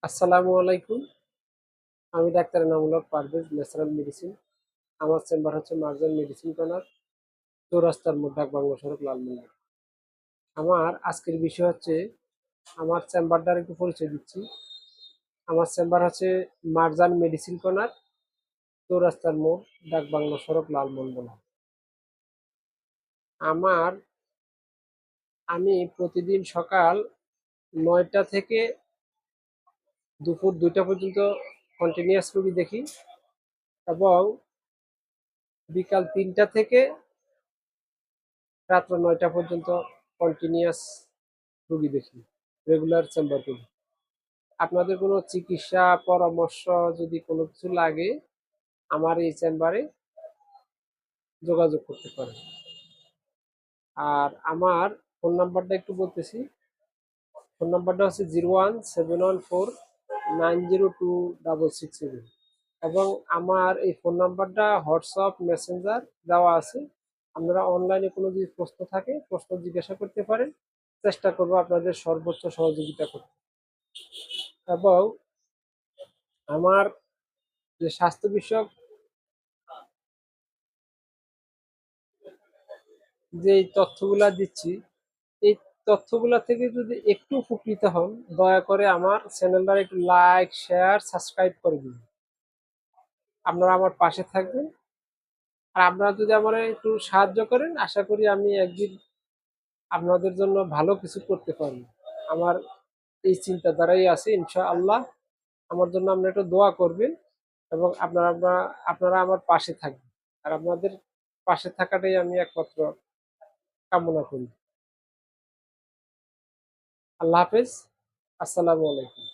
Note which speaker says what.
Speaker 1: আসসালামু আলাইকুম। আমি doctor Enamul Haque Parvez, natural medicine. আমার চেম্বার হচ্ছে মার্জান মেডিসিন কর্নার, চৌরাস্তার মোড়, ঢাকা বাংলা সড়ক, লালমনিরহাট। আমার আজকের বিষয় হচ্ছে আমার চেম্বারটার একটু পরিচয় দিচ্ছি। আমার চেম্বার হচ্ছে মার্জান মেডিসিন কর্নার, চৌরাস্তার মোড়, ঢাকা বাংলা সড়ক, লালমনিরহাট। আমার আমি প্রতিদিন সকাল 9টা থেকে দুপুর 2টা পর্যন্ত কন্টিনিউয়াস রোগী দেখি এবং বিকাল 3টা থেকে রাত্র 9টা পর্যন্ত কন্টিনিউয়াস রুগী দেখি, রেগুলার চেম্বার করি। আপনাদের কোনো চিকিৎসা পরামর্শ যদি কোনো কিছু লাগে আমার এই চেম্বারে যোগাযোগ করতে পারেন। আর আমার ফোন নাম্বারটা একটু বলতেছি। ফোন নাম্বারটা হচ্ছে 01714902667 এবং আমার এই ফোন নাম্বারটা হোয়াটসঅ্যাপ মেসেঞ্জার দেওয়া আছে। আপনারা অনলাইনে কোনো যদি প্রশ্ন থাকে প্রশ্ন জিজ্ঞাসা করতে পারেন, চেষ্টা করবো আপনাদের সর্বোচ্চ সহযোগিতা করতে। এবং আমার যে স্বাস্থ্য বিষয়ক যে তথ্যগুলা দিচ্ছি, এই তথ্যগুলা থেকে যদি একটু উপকৃত হন, দয়া করে আমার চ্যানেলটা একটু লাইক, শেয়ার, সাবস্ক্রাইব করে দিন। আপনারা আমার পাশে থাকবেন। আর আপনারা যদি আমার একটু সাহায্য করেন, আশা করি আমি একদিন আপনাদের জন্য ভালো কিছু করতে পারবো। আমার এই চিন্তাধারাই আছে, ইনশাআল্লাহ। আমার জন্য আপনারা একটু দোয়া করবেন এবং আপনারা আমার পাশে থাকবেন। আর আপনাদের পাশে থাকাটাই আমি একমাত্র কামনা করি। আল্লাহ হাফেজ। আসসালামু আলাইকুম।